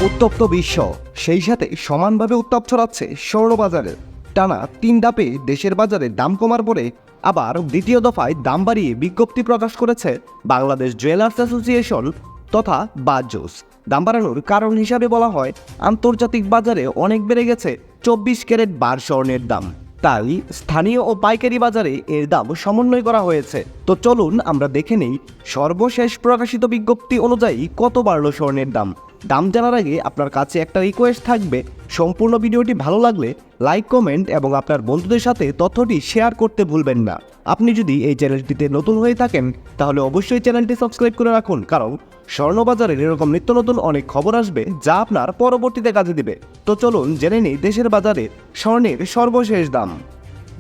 উত্তপ্ত বিশ্ব, সেই সাথে সমানভাবে উত্তাপ ছড়াচ্ছে স্বর্ণবাজারে। টানা 3 ধাপে দেশের বাজারে দাম কমার পরে আবার দ্বিতীয় দফায় দাম বাড়িয়ে বিজ্ঞপ্তি প্রকাশ করেছে বাংলাদেশ জুয়েলার্স অ্যাসোসিয়েশন তথা বাজুস। দাম বাড়ানোর কারণ হিসাবে বলা হয়, আন্তর্জাতিক বাজারে অনেক বেড়ে গেছে 24 ক্যারেট বার স্বর্ণের দাম, তাই স্থানীয় ও পাইকারি বাজারে এর দাম সমন্বয় করা হয়েছে। তো চলুন আমরা দেখে নেই সর্বশেষ প্রকাশিত বিজ্ঞপ্তি অনুযায়ী কত বাড়ল স্বর্ণের দাম। দাম জানার আগে আপনার কাছে একটা রিকোয়েস্ট থাকবে, সম্পূর্ণ ভিডিওটি ভালো লাগলে লাইক, কমেন্ট এবং আপনার বন্ধুদের সাথে তথ্যটি শেয়ার করতে ভুলবেন না। আপনি যদি এই চ্যানেলটিতে নতুন হয়ে থাকেন তাহলে অবশ্যই চ্যানেলটি সাবস্ক্রাইব করে রাখুন, কারণ স্বর্ণবাজারের এরকম নিত্য নতুন অনেক খবর আসবে যা আপনার পরবর্তীতে কাজে দিবে। তো চলুন জেনে নিই দেশের বাজারে স্বর্ণের সর্বশেষ দাম।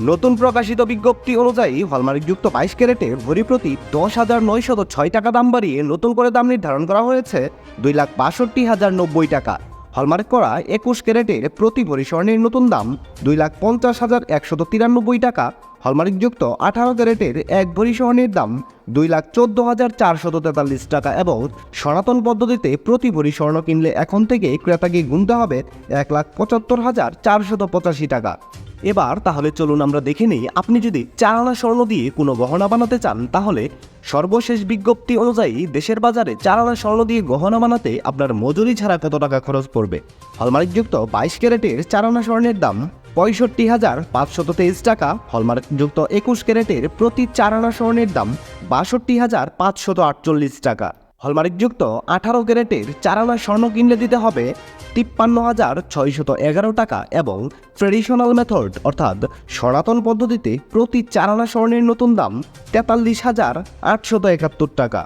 নতুন প্রকাশিত বিজ্ঞপ্তি অনুযায়ী হলমার্কযুক্ত 22 ক্যারেটের ভরি প্রতি 10,906 টাকা দাম বাড়িয়ে নতুন করে দাম নির্ধারণ করা হয়েছে 2,62,090 টাকা। হলমার্ক করা 21 ক্যারেটের প্রতি ভরি স্বর্ণের নতুন দাম 2,50,193 টাকা। হলমার্কযুক্ত 18 ক্যারেটের এক ভরি স্বর্ণের দাম 2,14,443 টাকা এবং সনাতন পদ্ধতিতে প্রতি ভরি স্বর্ণ কিনলে এখন থেকে ক্রেতাকে গুনতে হবে 1,75,485 টাকা। এবার তাহলে চলুন আমরা দেখে নিই, আপনি যদি 4 আনা স্বর্ণ দিয়ে কোনো গহনা বানাতে চান তাহলে সর্বশেষ বিজ্ঞপ্তি অনুযায়ী দেশের বাজারে 4 আনা স্বর্ণ দিয়ে গহনা বানাতে আপনার মজুরি ছাড়া কত টাকা খরচ পড়বে। হলমার্কযুক্ত 22 ক্যারেটের 4 আনা স্বর্ণের দাম 65,523 টাকা। হলমার্কযুক্ত 21 ক্যারেটের প্রতি 4 আনা স্বর্ণের দাম 62,548 টাকা। হলমার্কযুক্ত 18 ক্যারেটের 4 আনা স্বর্ণ কিনলে দিতে হবে 53,611 টাকা এবং ট্রেডিশনাল মেথড অর্থাৎ সনাতন পদ্ধতিতে প্রতি 4 আনা স্বর্ণের নতুন দাম 43,871 টাকা।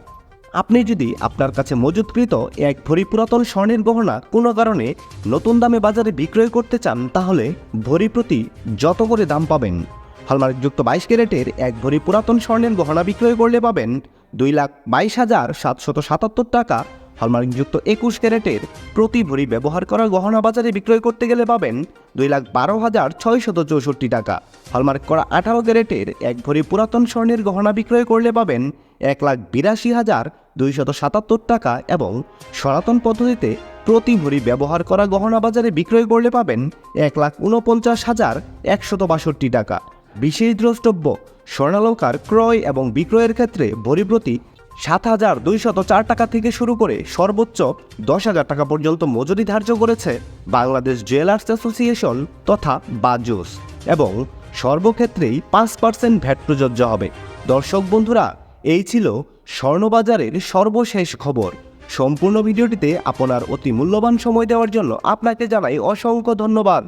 আপনি যদি আপনার কাছে মজুতকৃত এক ভরি পুরাতন স্বর্ণের গহনা কোনো কারণে নতুন দামে বাজারে বিক্রয় করতে চান তাহলে ভরি প্রতি যত করে দাম পাবেন। হলমার্কযুক্ত 22 ক্যারেটের এক ভরি পুরাতন স্বর্ণের গহনা বিক্রয় করলে পাবেন 2,22,777 টাকা। হলমার্কযুক্ত 21 ক্যারেটের প্রতি ভরি ব্যবহার করা গহনা বাজারে বিক্রয় করতে গেলে পাবেন 2,12,664 টাকা। হলমার্ক করা 18 ক্যারেটের এক ভরি পুরাতন স্বর্ণের গহনা বিক্রয় করলে পাবেন 1,82,277 টাকা এবং সনাতন পদ্ধতিতে প্রতি ভরি ব্যবহার করা গহনা বাজারে বিক্রয় করলে পাবেন 1,49,162 টাকা। বিশেষ দ্রষ্টব্য, স্বর্ণালংকার ক্রয় এবং বিক্রয়ের ক্ষেত্রে ভরি প্রতি 7,204 টাকা থেকে শুরু করে সর্বোচ্চ 10,000 টাকা পর্যন্ত মজুরি ধার্য করেছে বাংলাদেশ জুয়েলার্স অ্যাসোসিয়েশন তথা বাজুস এবং সর্বক্ষেত্রেই 5% ভ্যাট প্রযোজ্য হবে। দর্শক বন্ধুরা, এই ছিল স্বর্ণবাজারের সর্বশেষ খবর। সম্পূর্ণ ভিডিওটিতে আপনার অতি মূল্যবান সময় দেওয়ার জন্য আপনাকে জানাই অসংখ্য ধন্যবাদ।